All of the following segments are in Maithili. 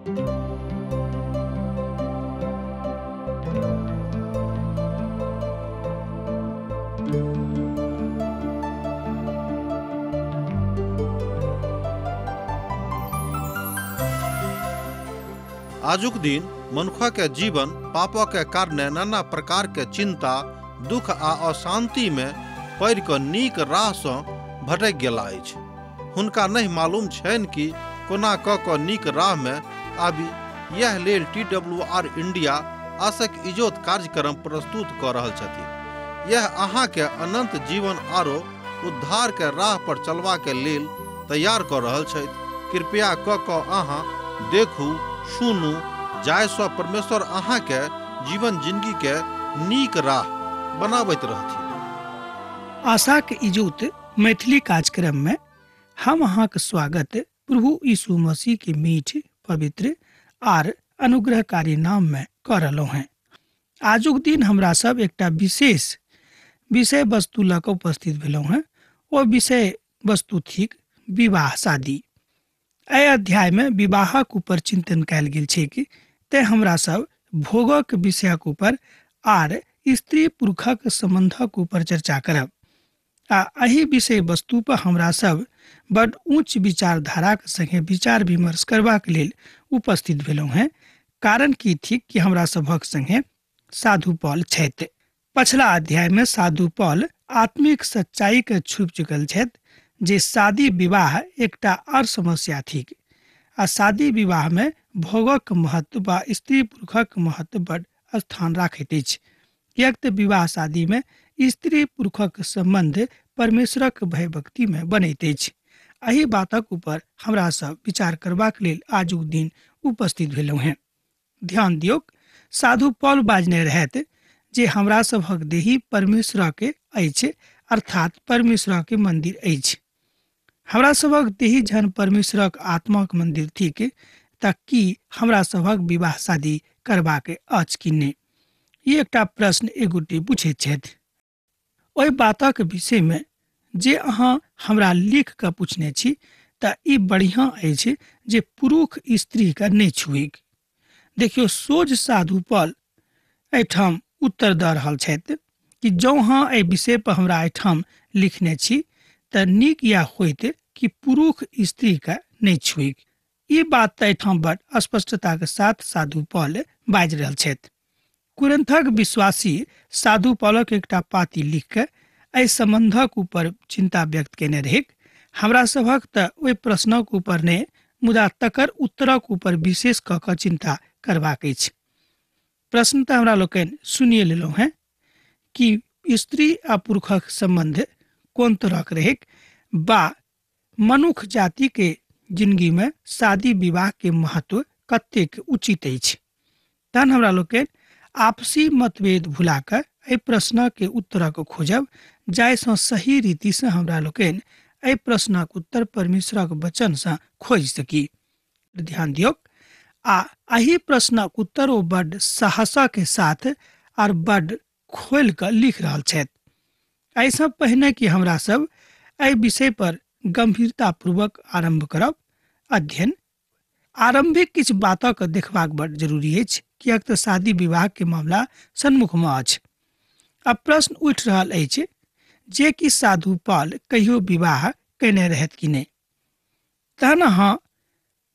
आजुक दिन मनुष्य के जीवन पाप के कारण नाना प्रकार के चिंता दुख आ अशांति में पड़ क नीक राह सँ भटक गेला अछि। हुनका नहीं मालूम छनि कि कोना क नीक राह में आबी। यह लेल TWR इंडिया आशक इजोत कार्यक्रम प्रस्तुत क रहल छथि। यह अहाँ के अनंत जीवन आरो उद्धार के राह पर चलवा के लेल तैयार क रहल छथि। कृपया क अहाँ देखू सुनू जाय सो परमेश्वर अहाँ के जीवन जिंदगी के नीक राह बनाबैत रहथिन। आशा के इजोत मैथिली कार्यक्रम में हम अहाँ के स्वागत प्रभु यीशु मसीह के मीठ पवित्र आर अनुग्रहकारी नाम में कर रहलो हैं। आजुक दिन हमरा सब एकटा विशेष विषय वस्तु लक उपस्थित भेलो हैं। वो विषय वस्तु थिक विवाह शादी। एहि अध्याय में विवाहक ऊपर चिंतन कयल गेल छै कि ते हमरा सब भोगक विषयक ऊपर आर स्त्री पुरुषक संबंधक ऊपर चर्चा करब। आ एहि विषय वस्तु पर हमरा सब बड़ उच्च विचारधारा के संगे विचार विमर्श करबाक लेल उपस्थित भेलहुँ हैं। कारण की थिक कि हमरा सभक संगे साधु पॉल छथि। पछला अध्याय में साधु पॉल आत्मिक सच्चाई के छुप चुकल छथि जे शादी विवाह एकटा और समस्या थिक। आ शादी विवाह में भोगक महत्व व स्त्री पुरुषक महत्व बड़ स्थान राखैत अछि। किएक त विवाह शादी में स्त्री पुरुषक संबंध परमेश्वरक भयभक्ति में बनैत अछि। एहि बातक ऊपर हमरा सब विचार करबाक लेल आजुक दिन उपस्थित भेलहुँ हैं। ध्यान दियौक, साधु पॉल बाजने रहत जे हमरा सभक देही परमेश्वर के अछि, अर्थात परमेश्वर के मंदिर अछि। हमरा सभक देही जहन परमेश्वरक आत्माक मंदिर थिक त की हमरा सभक विवाह शादी करबाक अछि कि नहि? ई एकटा प्रश्न एगोटे पूछैत छथि। ओहि बातक विषय में जे अहाँ हमरा लिख कऽ पूछने छी त ई बढ़िया अछि जे पुरुष स्त्री के नहि छुएक। देखियो, सोझ साधु पॉल एहिठाम उत्तर दऽ रहल छथि कि जँ अहाँ एहि विषय पर हमरा एहिठाम लिखने छी त नीक या होइत कि पुरुष स्त्री के नहीं छुएक। ई बात तो एठाम बड़ स्पष्टता के साथ साधु पॉल बाजि रहल छथि। कुरिन्थक विश्वासी साधु पॉलक एकटा पाती लिख के एहि संबंधक ऊपर चिंता व्यक्त केने रहैक। हमरा सभक त ओहि प्रश्नक ऊपर ने मुदा तकर उत्तरक ऊपर विशेष क के चिंता करबाक अछि। प्रश्न तो हमरा लोकनि सुनिए लेलहुँ हैं कि स्त्री आ पुरुषक संबंध कोन तरह के रहैक बा मनुष्य जाति के जिंदगी में शादी विवाह के महत्व कतेक उचित अछि। तहन हमरा लोकनि आपसी मतभेद भुला कर एहि प्रश्न के उत्तरक खोजब, जाहिसँ सही रीति से हमरा लोकनि एहि प्रश्नक उत्तर परमेश्वरक वचन से खोज सकी। ध्यान दियौक, आ एहि प्रश्नक उत्तर ओ बड़ साहस के साथ और बड़ खोल कर लिख रहल छथि। एहिसँ पहिने कि हमरा सब एहि विषय पर गंभीरता पूर्वक आरंभ करब अध्ययन, आरंभिक किछु बातक देखबाक बड़ जरूरी अछि। किएक तऽ शादी विवाह के मामला सन्मुख में अछि। अब प्रश्न उठि रहल अछि जे कि साधु पॉल कहियो विवाह केने रहत कि नहीं। तहन अहाँ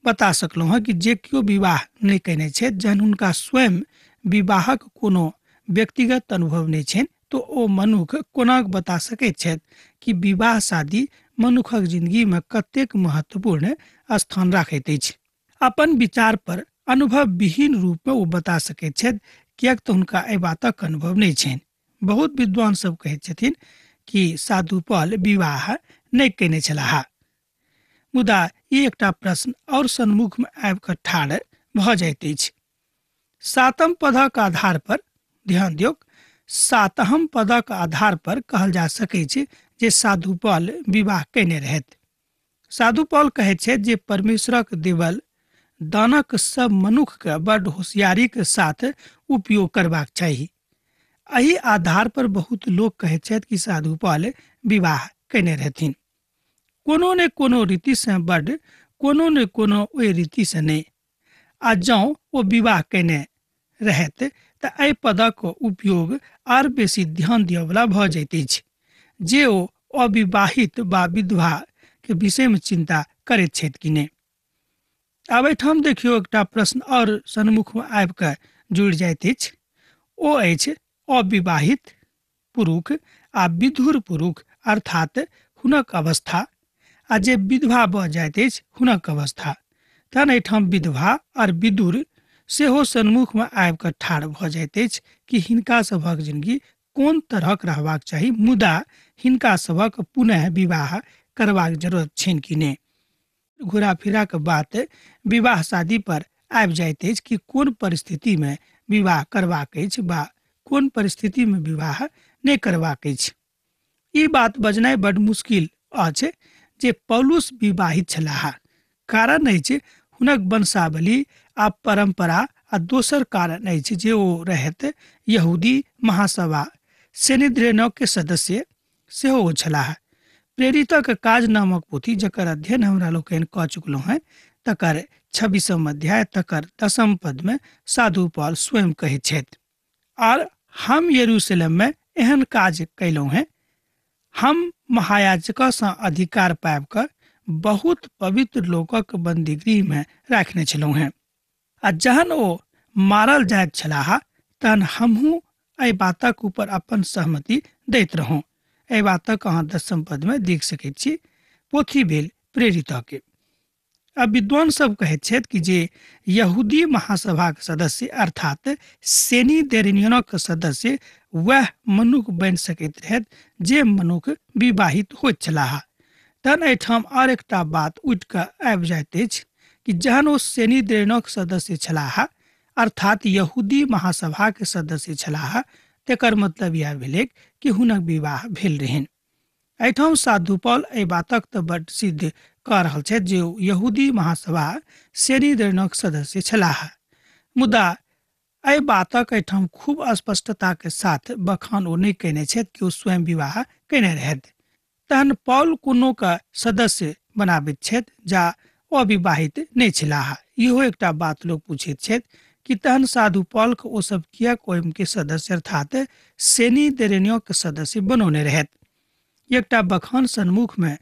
बता सकलहुँ हैं कि जे कियो विवाह नहीं केने छथि, जहन हुनका स्वयं विवाहक कोनो व्यक्तिगत अनुभव नहीं छनि, तो ओ मनुष्य कोना बता सकैत छथि कि विवाह शादी मनुष्यक जिंदगी में कतेक महत्वपूर्ण स्थान राखैत अछि। अपन विचार पर अनुभव विहीन रूप में वो बता सकैत छथि, किएक तऽ हुनका एहि बातक अनुभव नहीं छनि। बहुत विद्वान सब कहैत छथिन कि साधु पॉल विवाह नहीं केने छलाह। मुदा ई एकटा प्रश्न और सन्मुख में आबि कऽ ठाढ़ भऽ जाइत अछि। सातम पदक आधार पर ध्यान दियौक, सातम पदक आधार पर कहल जा सकैत छै जे साधु पॉल विवाह केने रहथि। साधु पॉल कहैत छथि जे परमेश्वरक देवल दानक सब मनुष्य के बड़ होशियारी के साथ उपयोग करबाक चाहिए। एहि आधार पर बहुत लोग कहैत छथि कि साधु पॉल विवाह केने रहथिन। कोनो ने कोनो रीति से बड़, कोनो ने कोनो ओहि रीति से नहीं। आ जँ ओ विवाह केने रहत तऽ एहि पदक उपयोग आर बेसी ध्यान दियवला भऽ जाइत अछि जे ओ अविवाहित वा विधवा के विषय में चिंता करैत छथि कि नहि। आब एहिठाम देखियौ एकटा प्रश्न और सन्मुख में आबि कऽ जुड़ि जाइत अछि, ओ अछि अविवाहित पुरुष आ विधुर पुरुष अर्थात हुनक अवस्था, आ जे विधवा भऽ जाइत अछि हुनक अवस्था। तहन एहिठाम विधवा आर विदुर सेहो सन्मुख में आबि कऽ ठाढ़ भऽ जाइत अछि कि हिनका सभक जिंदगी कोन तरहक रहबाक चाही, मुदा हिनका सभक पुनः विवाह करबाक जरूरत छनि कि नहि। घुरा फिरा के बात विवाह शादी पर आबि जाइत अछि कि कोन परिस्थिति में विवाह करबाक अछि वा कोन परिस्थिति में विवाह नहि करबाक अछि। ई बात बजनाइ बड मुश्किल अछि जे पौलुस विवाहित छलाह। कारण अछि हुनक वंशावली आ परंपरा, आ दोसर कारण अछि जे ओ रहत यहूदी महासभा सेनेद्रेनक के सदस्य सेहो ओ छलाह। प्रेरितक काज नामक पोथी जकर अध्ययन हमरा लोकनि कऽ चुकलहुँ हैं, तकर 26 अध्याय तकर 10 पद में साधु पौल स्वयं कहैत छथि, और हम यरूशलेम में एहन काज कयलहुँ हैं, हम महायाजक सँ अधिकार पाबि कऽ बहुत पवित्र लोकक बंदीगृह में राखने छलहुँ हैं। आ जहन ओ मारल जाइत छलाह तहन हमहूँ एहि बातक ऊपर अपन सहमति दैत रहौं। एहि बातक अहाँ 10 पद में देख सकैत छी। पोथी भेल प्रेरितक के। अब विद्वान सब कहैत छथि कि जे यहूदी महासभा के सदस्य अर्थात सेनिदेरियनक सदस्य वह मनुष्य बनि सकैत रहत जे मनुष्य विवाहित होइत छलाह। तहन एहिठाम और एकटा बात उठि कऽ आबि जाइत अछि कि जहन ओ सेनिदेरियनक सदस्य छलाह अर्थात यहूदी महासभा के सदस्य छलाह, तेकर मतलब यह भेलै कि हुनक विवाह भेल रहनि। एहिठाम साधु पौल एहि बातक तऽ बड सिद्ध कऽ रहल छथि जे यहूदी महासभा सेनिदेरियनक सदस्य छलाह, मुदा एहि बातक एहिठाम खूब स्पष्टता के साथ बखान ओ नहि कयने छथि कि ओ स्वयं विवाह कयने रहथि। तहन पौल कोनो के सदस्य बनाबैत छथि जा अविवाहित नहि छलाह। इहो एकटा बात लोग पूछैत छथि कि तहन साधु पौल के ओ सब किएक ओहिम के सदस्य अर्थात सेनिदेरियनक के सदस्य बनौने रहथि। एकटा बखान सन्मुख में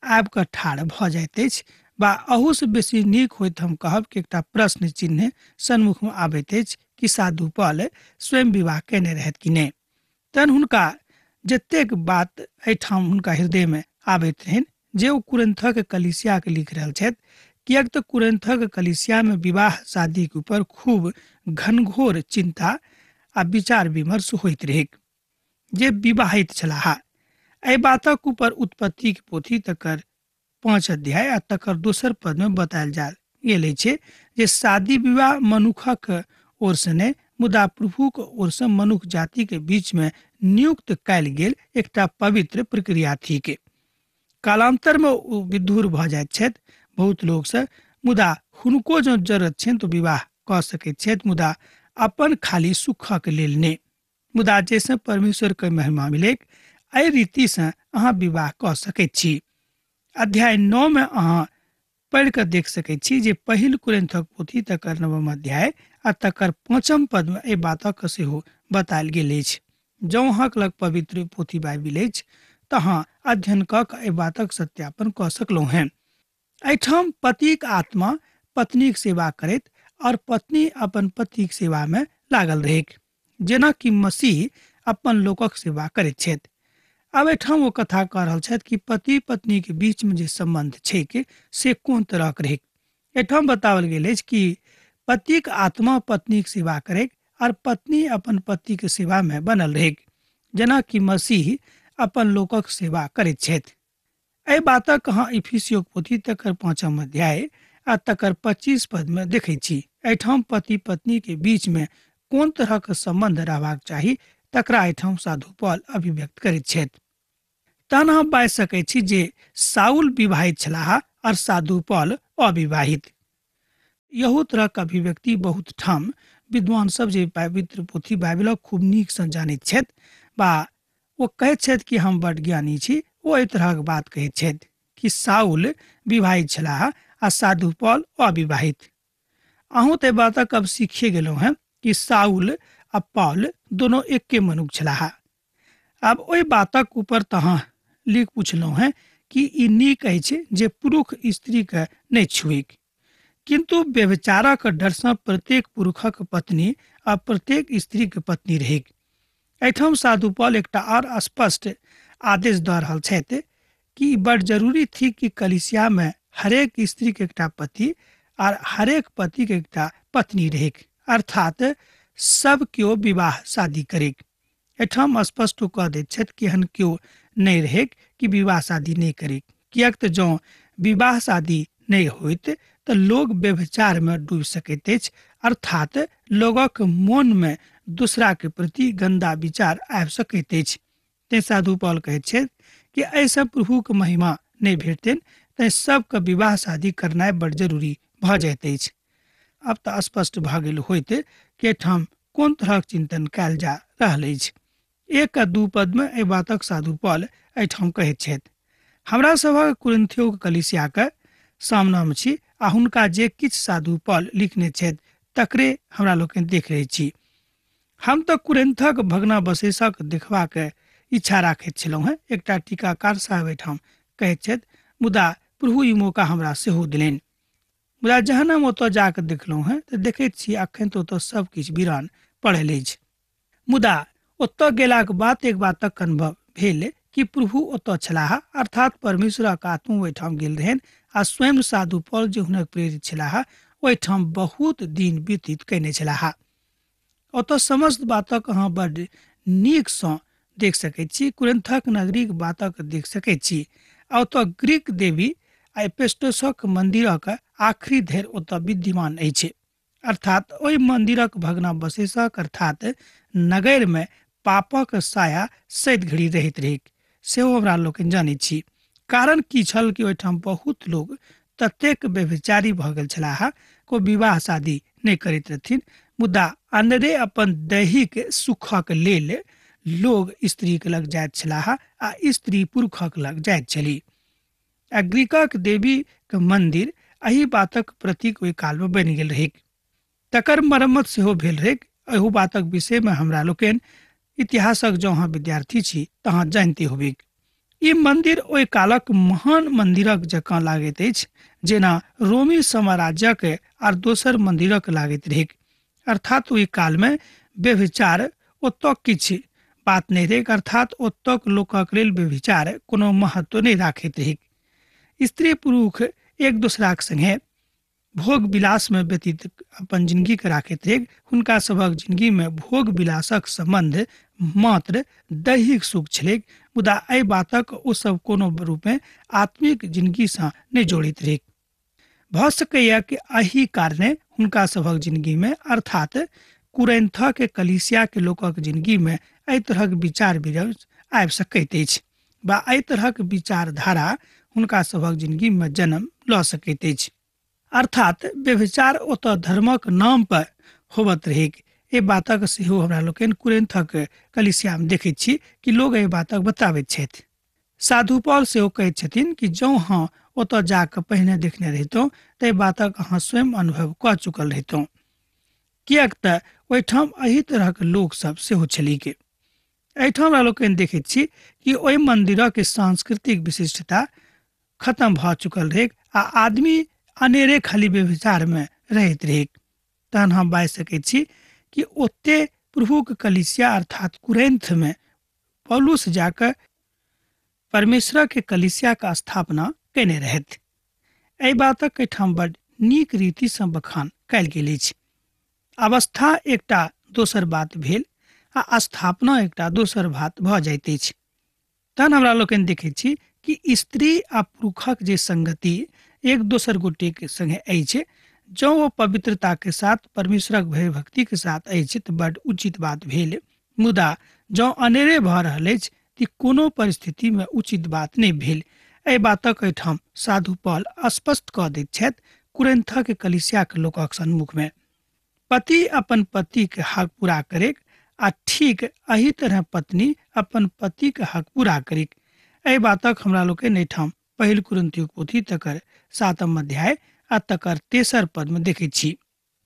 आबि कऽ ठाढ़ भऽ जाइत अछि, बा अहू से बेसी नीक होइत हम कहब कि एकटा प्रश्न चिन्ह सन्मुख में आबैत अछि कि साधु पौल स्वयं विवाह कयने रहथि कि नहि। तहन हुनका जतेक बात एहिठाम हुनका हृदय में आबैत रहनि जे ओ कुरिन्थक कलीसिया के लिख रहल छथि, किएक तऽ कुरिन्थक कलीसिया में विवाह शादी के ऊपर खूब घनघोर चिंता आ विचार विमर्श होइत रहै। जे विवाहित छलाह एहि बातक ऊपर उत्पत्ति के पोथी तकर 5 अध्याय आ तकर 2 पद में बतायल जा गेल छै जे शादी विवाह मनुखक ओर से नहि मुदा प्रभुक ओर से मनुष्य जाति के बीच में नियुक्त कयल गेल एकटा पवित्र प्रक्रिया थिक। कालांतर में ओ विधुर भऽ जाइत छथि बहुत लोग से, मुदा हुनको जो जरूरत छनि तो विवाह कऽ सकैत छथि, मुदा अपन खाली सुखक लेल नहि। मुदा जैसे परमेश्वर के महिमा मिलेक एहि रीति से अहाँ विवाह कऽ सकैत छी। अध्याय 9 में अहाँ पढ़ि कऽ देख सकैत छी जे पहिल कुरिन्थक पोथी तकर 9 अध्याय आ तकर 5 पद में एहि बातक सेहो बतायल गेल अछि। जँ अहाँक लग पवित्र पोथी बाइबिल अछि तऽ अहाँ अध्ययन कऽ कऽ एहि बातक सत्यापन कऽ सकलहुँ हैं। एहिठाम पतिक आत्मा पत्नीक सेवा करैत और पत्नी अपन पतिक सेवा में लागल रहैक, जेना कि मसीह अपन लोकक सेवा करैत छथि। आब एहिठाम वो कथा कह रहल छथि कि पति पत्नी के बीच में जे संबंध छै कि से कोन तरह के रहै। एहिठाम बताओल गेल अछि कि पतिक आत्मा पत्नीक सेवा करैक और पत्नी अपन पति के सेवा में बनल रहैक, जेना कि मसीह अपन लोकक सेवा करैत छथि। एहि बातक अहाँ इफिसियो पोथी तकर 5 अध्याय आ तकर 25 पद में देखै छी। एहिठाम पति पत्नी के बीच में कोन तरह के संबंध रहबाक चाही तकरा एहिठाम साधु पौल अभिव्यक्त करैत छथि। तहन हम बाजि सकैत छी जे साउल विवाहित छलाह और साधु पौल अविवाहित। यहू तरह के अभिव्यक्ति बहुत ठाम विद्वान सब जे पवित्र पोथी बाइबिलक खूब नीक सँ जानैत छथि बा वो कहैत छथि कि हम बड़ ज्ञानी छी, वो एहि तरह के बात कहैत छथि कि साउल विवाहित छलाह आ साधु पौल अविवाहित। अहूँ ते बातक अब सीखे गेलहुँ हैं कि साउल आ पौल दोनों एके मनुख छलाह। आब ओहि बातक ऊपर तहाँ लिख पूछलहुँ हैं कि ई नीक अछि जे पुरुष स्त्री के नहीं छुएक, किंतु व्यभिचारक डर सँ प्रत्येक पुरुषक पत्नी आ प्रत्येक स्त्री के पत्नी रहेक। एहिठाम साधु पौल एकटा और स्पष्ट आदेश दऽ रहल छथि कि ई बड़ जरूरी थी कि कलीसिया में हरेक स्त्री के एकटा पति और हरेक पति के एकटा पत्नी रहेक, अर्थात सब केओ विवाह शादी करेक। एठाम स्पष्ट कह दैत छथि कि हन केओ नहीं रहेक कि विवाह शादी नहीं करेक, किएक तऽ जँ विवाह शादी नहीं होइत तऽ लोग व्यभिचार में डूबि सकैत अछि, अर्थात लोगक मन में दूसरा के प्रति गंदा विचार आबि सकैत अछि। तैं साधु पौल कहैत छथि कि ऐसा प्रभु के महिमा नहीं भेटतनि, तैं सबके विवाह शादी करनाइ बड़ जरूरी भऽ जाइत अछि। अब तऽ स्पष्ट भऽ गेल होइत कि एहिठाम कोन तरहक चिंतन कयल जा रहल अछि। 1 आ 2 पद में एहि बातक साधु पौल एहिठाम कहैत छथि, हमरा सभक कुरिन्थियो के कलीसिया के सामना में छी आ हुनका जे किछु साधु पौल लिखने छथि तकरे हमरा लोकनि देख रहे छी। हम तऽ कुरिन्थक भग्नावशेषक देखबाक इच्छा राखैत छलहुँ हैं, एकटा टीकाकार साहब एहिठाम कहैत छथि, मुदा प्रभु ई मौका हमरा सेहो दिलनि। मुदा जहन हम ओतऽ जाकऽ देखलहुँ हैं तऽ देखैत छी अखन तऽ ओतऽ सब किछु वीरान पड़ल अछि। मुदा ओतऽ गेलाक बाद एक बातक अनुभव भेल कि प्रभु ओतऽ छलाह, अर्थात परमेश्वरक आत्मा ओहिठाम गेल रहनि आ स्वयं साधु पौल जे हुनक प्रेरित छलाह ओहिठाम बहुत दिन व्यतीत कयने छलाह। ओतऽ समस्त बातक अहाँ बड़ नीक सँ देख सकैत छी, कुरिन्थक नगरीक बातक देख सकैत छी। आ ओतऽ ग्रीक देवी आ एपेस्टोसक मंदिरक आखिरी धरि ओतऽ विद्यमान अछि, अर्थात ओहि मंदिरक भग्नावशेषक अर्थात नगर में पापक साया सैद घड़ी रहैत रहेक सेहो हमरा लोकनि जानै छी। कारण की छल कि ओहिठाम बहुत लोग ततेक व्यभिचारी भऽ गेल छलाह को विवाह शादी नहीं करैत रहथिन, मुदा अनरे अपन दैहिक सुखक लेल लोग स्त्री के लग जाइत छलाह आ स्त्री पुरुषक लग जाइत छली। आ ग्रीकक देवी के मंदिर एही बातक प्रतीक ओहि काल में बनि गेल रहेक। तकर मरम्मत सेहो भेल रहेक। एहू बातक विषय में हमरा लोकनि इतिहासक जँ अहाँ विद्यार्थी छी तहाँ जानते होबेक। ई मंदिर ओहि कालक महान मंदिरक जकाँ लागैत अछि, जेना रोमी साम्राज्यक आर दोसर मंदिरक लागैत रहेक, अर्थात ओहि काल में व्यभिचार ओतऽ किछु बात नहीं रहेक, अर्थात ओतक लोकक लेल व्यभिचार कोनो महत्व नहीं राखैत रहेक। स्त्री पुरुष एक दूसराक संगे भोग विलास में व्यतीत अपन जिंदगी के राखैत रहेक। हुनका सभक जिंदगी में भोग विलासक संबंध मात्र दैहिक सुख छलैक, मुदा एहि बातक ओ सब कोनो रूप में आत्मिक जिंदगी सँ नहीं जोड़ैत रहेक। भऽ सकैया कि एही कारणे हुनका सभक जिंदगी में अर्थात कुरिन्थ के कलीसिया के लोकक जिंदगी में एहि तरहक विचार विमर्श आबि सकैत अछि, बा एहि तरहक विचारधारा हुनका सभक जिंदगी में जन्म लऽ सकैत अछि। अर्थात व्यभिचार ओतऽ धर्मक नाम पर होबत रहेक। ए बातक सेहो हमरा लोकनि कुरिन्थक कलीसिया में देखैत छी कि लोग एहि बातक बताबैत छथि। साधु पौल सेहो कहैत छथिन कि जँ हाँ ओतऽ जाकऽ पहिने देखने रहितौं तऽ एहि बातक अहाँ स्वयं अनुभव कऽ चुकल रहितौं, किएक तऽ ओहिठाम एही तरहक लोक सब सेहो छलीक। एहिठाम हमरा लोकनि देखैत छी कि ओहि मंदिरक सांस्कृतिक विशिष्टता खत्म भऽ चुकल रहेक आ आदमी अनेरे खाली व्यभिचार में रहैत रहेक। तहन हम बाजि सकैत छी कि ओते प्रभु के कलीसिया अर्थात कुरिन्थ में पौलुस जाकर परमेश्वर के कलीसिया का स्थापना केने रहथि। एहि बातक एहिठाम बड़ नीक रीति सँ बखान कयल गेल अछि। अवस्था एकटा दोसर बात भेल आ स्थापना एकटा दोसर बात भऽ जाइत अछि। तहन हमरा लोकनि देखैत छी कि स्त्री आ पुरुषक जे संगति एक दोसर गोटे के संगे अछि, जँ ओ पवित्रता के साथ परमेश्वरक भय भक्ति के साथ अछि तऽ बड़ उचित बात भेल, मुदा जँ अनेरे भऽ रहल अछि तऽ कोनो परिस्थिति में उचित बात नहीं भेल। एहि बातक एहिठाम साधु पौल स्पष्ट कऽ दैत छथि कुरिन्थ के कलीसिया के लोकक सम्मुख में। पति अपन पति के हक पूरा करेक आ ठीक एही तरह पत्नी अपन पति के हक पूरा करेक। एहि बातक हमरा लोकनि एहिठाम पहिल कुरिन्थियो पोथी तकर 7 अध्याय आ तकर 3 पद में देखैत छी।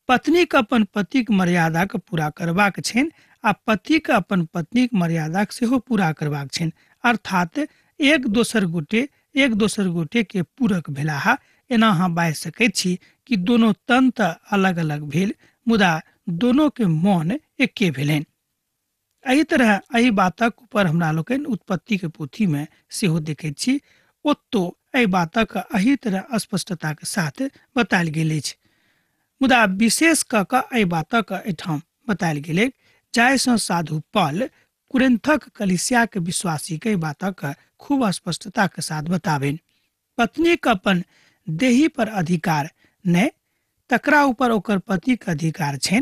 पत्नीक अपन पतिक मर्यादाक पूरा करबाक छनि आ पतिक अपन पत्नीक मर्यादाक सेहो पूरा करबाक छनि, अर्थात एक दोसर गोटे के पूरक भेलाह। एना अहाँ बाजि सकैत छी कि दोनों तन तऽ अलग अलग भेल, मुदा दोनों के मन एके भेलनि। एहि तरह एहि बातक ऊपर हमरा लोकनि उत्पत्ति के पोथी में सेहो देखैत छी। ओतौ एहि बातक एहि तरह स्पष्टता के साथ बतायल गेल अछि, मुदा विशेष कऽ कऽ एहि बातक एहिठाम बतायल गेल जाहिसँ साधु पॉल कुरिन्थक कलीसिया के विश्वासी के बातक खूब स्पष्टता के साथ बताबेन। पत्नी के अपन देही पर अधिकार नहि, तकरा ऊपर ओकर पति के अधिकार छनि।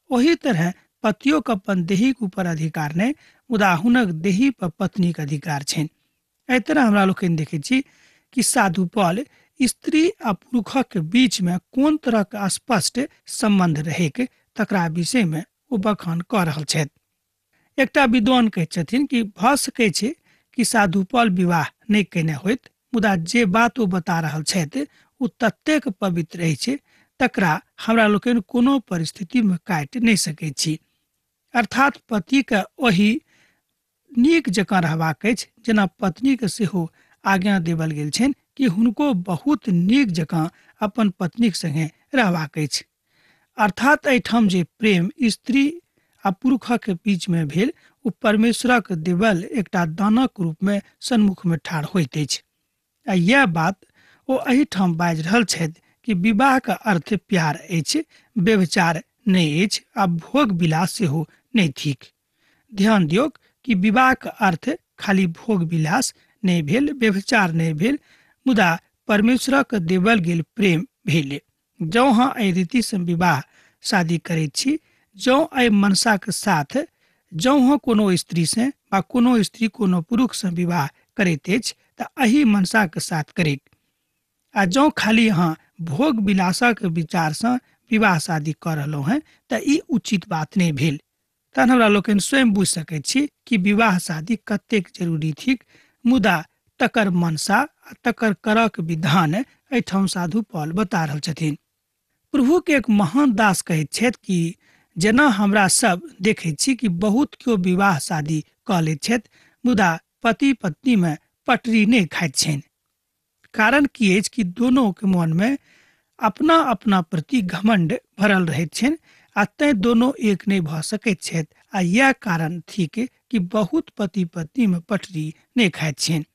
ओही तरह पतियो के अपन देही के ऊपर अधिकार नहि, मुदा हुनक देही पर पत्नी के अधिकार छनि। एहि तरह हमरा लोकनि देखैत छी कि साधु पॉल स्त्री आ पुरुषक के बीच में कोन तरह के स्पष्ट संबंध रहेके तकरा विषय में ओ बखान कऽ रहल छथि। एकटा विद्वान कहैत छथिन कि भऽ सकै छै कि साधु पॉल विवाह नहि केने होइत, मुदा जे बात ओ बता रहल छथि ओ ततेक पवित्र रहै छै तकरा हमरा लोकनि कोनो परिस्थिति में काटि नहि सकैत छी। अर्थात पति के ओही नीक जकाँ रहबाक अछि जेना पत्नी के सेहो आज्ञा देवल गेल छनि कि हुनको बहुत नीक जकाँ अपन पत्नीक संगे रहबाक अछि। अर्थात एहिठाम जे प्रेम स्त्री आ पुरुषक के बीच में भेल ओ परमेश्वरक देवल एकटा दानक रूप में सन्मुख में ठाढ़ होइत अछि। आ यह बात ओ एहिठाम बाजि रहल छथि कि विवाह का अर्थ प्यार अछि, व्यभिचार नहि अछि आ भोग विलास सेहो नहि थिक। ध्यान दियौ कि विवाह का अर्थ खाली भोग विलास नहि भेल, व्यभिचार नहि भेल, मुदा परमेश्वरक देवल गेल प्रेम भेल। जँ अहाँ एहि रीति से विवाह शादी करैत छी, जँ एहि मनसा के साथ जँ अहाँ कोनो स्त्री से वा कोनो स्त्री कोनो पुरुष से विवाह करैत अछि तऽ एही मनसा के साथ करैक। आ जँ खाली अहाँ भोग विलासक विचार से विवाह शादी कर रहलहुँ हैं तऽ ई उचित बात नहीं भेल। तहन हमरा लोकनि स्वयं बुझि सकैत छी कि विवाह शादी कतेक जरूरी थिक, मुदा तकर मनसा आ तकर करक विधान एहिठाम साधु पॉल बता रहल छथिन। प्रभु के एक महान दास कहैत छथि कि जेना हमरा सब देखैत छी कि बहुत केओ विवाह शादी कऽ लैत छथि, मुदा पति पत्नी में पटरी नहीं खाइत छनि। कारण की अछि कि दोनों के मन में अपना अपना प्रति घमंड भरल रहैत छनि आ तैं दोनों एक नहीं भऽ सकैत छथि। आ यह कारण थिक कि बहुत पति पत्नी में पटरी नहीं खाइत छनि।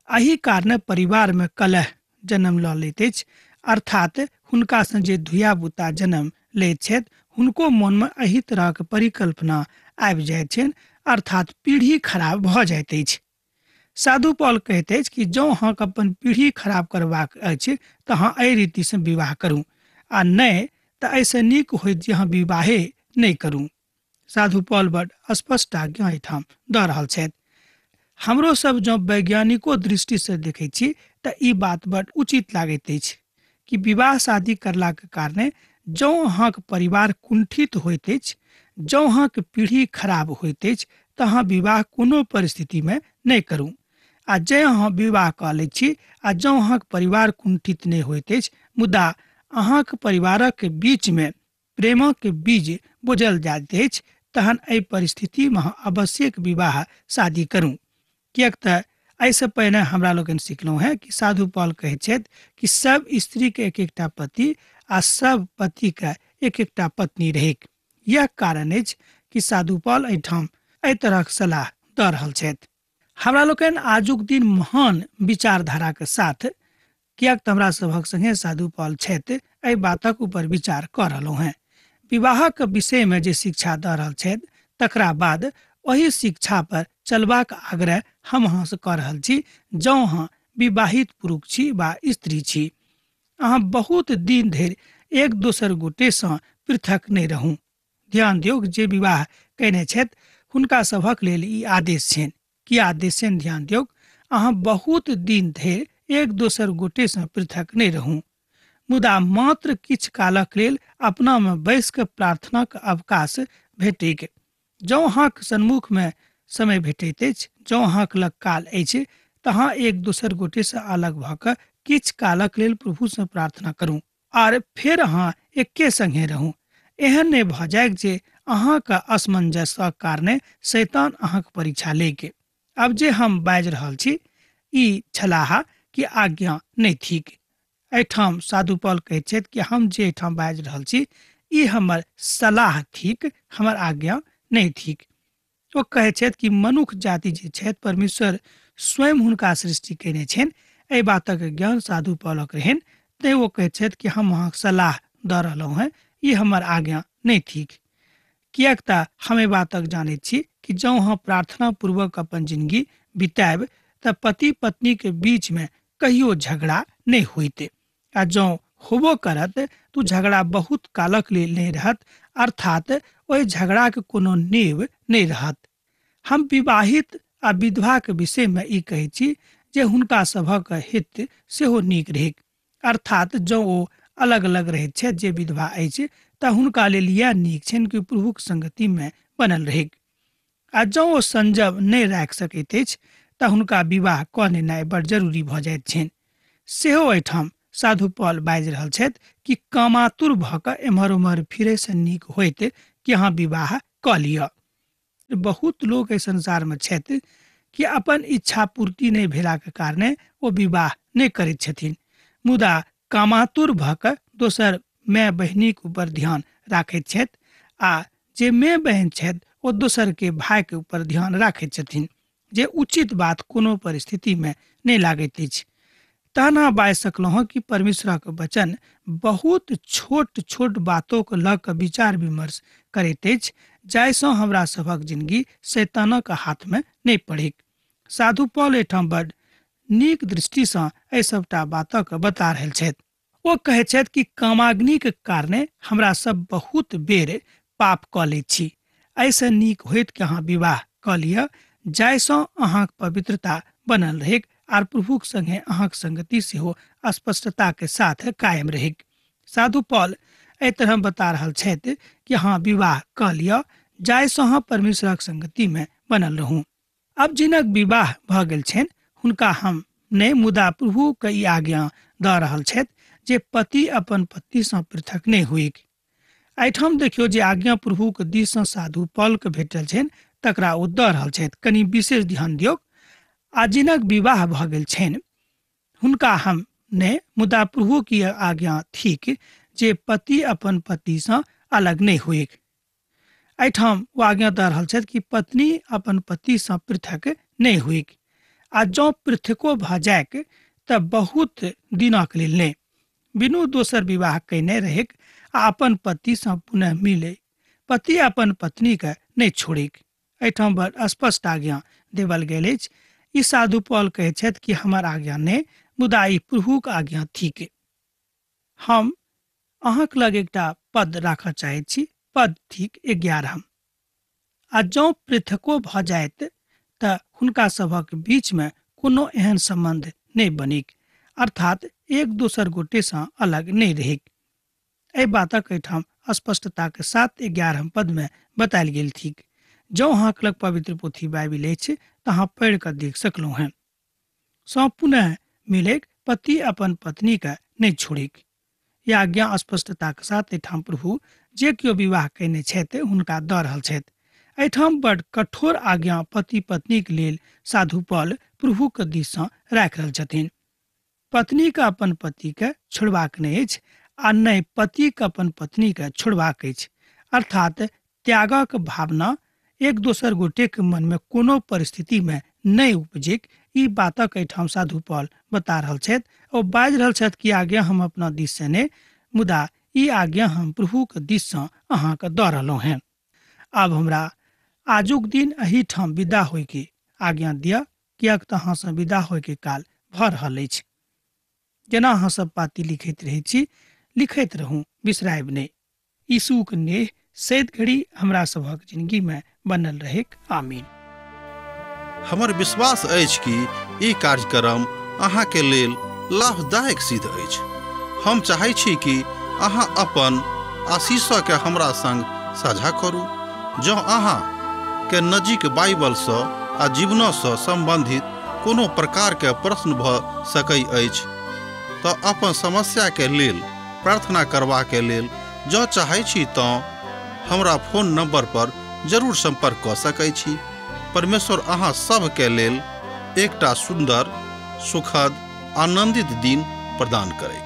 एही कारणे परिवार में कलह जन्म लऽ लैत अछि, अर्थात हुनका से जे धुया बुता जन्म लैत छथि हुनको मन में एही तरह के परिकल्पना आबि जाइत छनि, अर्थात पीढ़ी खराब भऽ जाइत अछि। साधु पॉल कहैत अछि कि जँ अहाँके अपन पीढ़ी खराब करबाक अछि तऽ अहाँ एहि रीति से विवाह करू, आ नहि तऽ ऐसे नीक होइत जे अहाँ विवाहे नहीं करू। साधु पॉल बड़ स्पष्ट आज्ञा एहिठाम दऽ रहल छथि। हमरो सब जँ वैज्ञानिको दृष्टि से देखैत छी तऽ ई बात बड़ उचित लागैत अछि कि विवाह शादी करलाक कारणे जँ अहाँके परिवार कुंठित होइत अछि, जँ अहाँके पीढ़ी खराब होइत अछि तऽ अहाँ विवाह कोनो परिस्थिति में नहीं करू। आ जे अहाँ विवाह कऽ लै छी आ जँ अहाँके परिवार कुंठित नहीं होइत अछि, मुदा अहाँके परिवारक बीच में प्रेमक के बीज बोझल जाइत अछि, तहन एहि परिस्थिति में अहाँ आवश्यक विवाह शादी करू। किएक तऽ एहिसँ पहिने हमरा लोगन सिखलहुँ हैं कि साधु पॉल कहैत छथि कि सब स्त्री के एक एकटा पति आ सब पति के एक एकटा पत्नी रहेक। यह कारण अछि कि साधु पॉल एहिठाम एहि तरहक सलाह दऽ रहल छथि। हमरा लोगन आजुक दिन महान विचारधारा के साथ, किएक तऽ हमरा सभक संगे साधु पॉल छथि, एहि बातक ऊपर विचार कऽ रहलहुँ हैं। विवाहक विषय में जे शिक्षा दऽ रहल छथि तकरा बाद वही शिक्षा पर चलबाक आग्रह हम अहाँ से कऽ रहल छी। जँ अहाँ विवाहित पुरुष छी वा स्त्री छी, अहाँ बहुत दिन धरि एक दोसर गोटे से पृथक नहीं रहू। ध्यान दियौ, जे विवाह कयने छथि हुनका सभक लेल ई आदेश छनि। की आदेश छनि? ध्यान दियौ, अहाँ बहुत दिन धरि एक दोसर गोटे से पृथक नहीं रहू, मुदा मात्र किछु कालक लेल अपना में बैस के प्रार्थना के अवकाश भेटैक। जँ अहाँके सन्मुख में समय भेटैत अछि, जँ अहाँके लग काल अछि, तऽ अहाँ एक दोसर गोटे से अलग भऽ कऽ किछु कालक लेल प्रभु से प्रार्थना करू आर फिर अहाँ एके संगे रहू। एहन नहि भऽ जाय जे अहाँके असमंजसक कारणे शैतान अहाँके परीक्षा लेके। अब जे हम बाजि रहल छी ई छलाह कि आज्ञा नहि थिक। एहिठाम साधु पौल कहैत छथि कि हम जे एहिठाम बाजि रहल छी ई हमर सलाह थिक, हमर आज्ञा नहि थिक। ओ कहैत छथि कि मनुष्य जाति जे छथि परमेश्वर स्वयं हुनका सृष्टि केने छनि, एहि बातक ज्ञान साधु पौलक रहनि, तैँ ओ कहैत छथि कि हम अहाँके सलाह दऽ रहलहुँ हैं, ई हमर आज्ञा नहि थिक। किएक तऽ हम एहि बातक जानैत छी कि जँ अहाँ प्रार्थना पूर्वक अपन जिंदगी बिताएब तऽ पति पत्नी के बीच में कहियो झगड़ा नहीं होइते, आ जँ होबो करत तो झगड़ा बहुत कालक लेल नहीं रहत, अर्थात ओहि झगड़ा के कोनो नींव नहीं रहत। हम विवाहित आ विधवा के विषय में ई कहै छी जे हुनका सभक हित सेहो नीक रहेक, अर्थात जँ ओ अलग अलग रहैत छथि जे विधवा अछि तऽ हुनका लेल यह नीक छनि कि प्रभुक संगति में बनल रहेक। आ जँ ओ संजम नहीं राखि सकैत अछि तऽ हुनका विवाह कऽ लेनाइ बड़ जरूरी भऽ जाइत छनि। सेहो एहिठाम साधु पौल बाजि रहल छथि कि कामातुर भऽ कऽ एम्हर उम्हर फिरै से नीक होइत कि अहाँ विवाह कऽ लिअ। बहुत लोग एहि संसार में छथि कि अपन इच्छा पूर्ति नहीं भेलाक कारणे ओ विवाह नहीं करैत छथिन, मुदा कामातुर भऽ कऽ दोसर माय बहिनीक ऊपर ध्यान राखैत छथि, आ जे माय बहन छथि ओ दोसर के भाई के ऊपर ध्यान राखैत छथिन, जे उचित बात कोनो परिस्थिति में नहीं लागैत अछि। तहन अहाँ बाजि सकलहुँ कि परमेश्वरक वचन बहुत छोट छोट बातों को लऽ कऽ विचार विमर्श करैत अछि, जाहिसँ हमरा सभक जिंदगी शैतानक हाथ में नहीं पड़ैक। साधु पौल एहिठाम बड़ नीक दृष्टिसँ एहि सबटा बातक बता रहल छथि। ओ कहैत छथि कि कामाग्नि के कारणे हमरा सब बहुत बेर पाप कऽ लैत छी। ऐसे नीक होइत कि अहाँ विवाह कऽ लिअ, जाहिसँ अहाँक पवित्रता बनल रहेक आर प्रभुक संगे अहाँक संगति सेहो स्पष्टता के साथ कायम रहेक। साधु पौल एहि तरह बता रहल छथि कि अहाँ विवाह कऽ लिअ, जाहिसँ अहाँ परमेश्वरक संगति में बनल रहू। अब जिनक विवाह भऽ गेल छनि हुनका हम नहि, मुदा प्रभु के ई आज्ञा दऽ रहल छथि जे पति अपन पत्नी सँ पृथक नहीं हुइक। एहिठाम देखियौ जे आज्ञा प्रभु के दिस सँ साधु पौल के भेटल छनि तकरा ओ दऽ रहल छथि। कनि विशेष ध्यान दियौ। आ जिनक विवाह भऽ गेल छनि हुनका हम नहि, मुदा प्रभु की आज्ञा थिक जे पति अपन पति सँ अलग नहीं हुइक। एहिठाम वो आज्ञा दऽ रहल छथि कि पत्नी अपन पति सँ पृथक नहीं हुइक, आ जँ पृथको भऽ जायक तऽ बहुत दिनक लेल नहि, बिनु दोसर विवाह कयने रहेक आ अपन पति सँ पुनः मिले, पति अपन पत्नी के नहीं छोड़िक। एहिठाम बड़ स्पष्ट आज्ञा देवल गेल अछि। ई साधु पौल कहैत छथि कि हमर आज्ञा नहि, मुदा ई प्रभुक आज्ञा थिक। हम अहाँक लग एकटा पद राखऽ चाहैत छी, पद थिक 11। आ जँ पृथको भऽ जायत तऽ हुनका सभक बीच में कोनो एहन संबंध नहीं बनिक, अर्थात एक दोसर गोटे सँ अलग नहीं रहेक। एहि बातक एहिठाम स्पष्टता के साथ 11 पद में बतायल गेल थिक। जँ अहाँक लग पवित्र पोथी बाइबिल अछि तऽ अहाँ पढ़ि कऽ देख सकलहुँ हैं। सँ पुनः मिलेक, पति अपन पत्नी के नहीं छोड़िक। यह आज्ञा स्पष्टता के साथ एहिठाम प्रभु जे केओ विवाह कयने छथि हुनका दऽ रहल छथि। एहिठाम बड़ कठोर आज्ञा पति पत्नी के लेल साधु पौल प्रभु के दिस सँ राखि रहल छथिन। पत्नी के अपन पति के छोड़बाक नहीं अछि, आ नहीं पति के अपन पत्नी के छोड़बाक अछि, अर्थात त्यागक भावना एक दोसर गोटे के मन में कोनो परिस्थिति में नहीं उपजिक। ई बातक एहिठाम साधु पौल बता रहल छथि और बाजि रहल छथि कि आज्ञा हम अपना दिस से नहीं, मुदा ई आज्ञा हम प्रभु के दिस सँ अहाँ के दऽ रहलहुँ हैं। अब हमरा आजुक दिन एही ठाम विदा होय के आज्ञा दिअ, किएक तऽ अहाँ सँ विदा होय के काल भऽ रहल अछि। जेना अहाँ सब पाती लिखैत रहै छी, लिखैत रहू, बिसरायब नहीं। यीशु के नेह सैद घड़ी हमरा सभक जिंदगी में बनल रहेक। आमीन। हमर विश्वास अछि कि ई कार्यक्रम अहाँ के लेल लाभदायक सिद्ध अछि। हम चाहै छी कि अहाँ अपन आशीषों के हमरा संग साझा करू। जँ अहाँ के नजीक बाइबल सँ आ जीवन सँ संबंधित कोनो प्रकार के प्रश्न भऽ सकै अछि तऽ अपन समस्या के लेल प्रार्थना करबा के लेल जँ चाहै छी तऽ हमरा फोन नंबर पर जरूर संपर्क कऽ सकै छी। परमेश्वर अहाँ सब के लेल एकटा सुंदर, सुखद, आनंदित दिन प्रदान करै।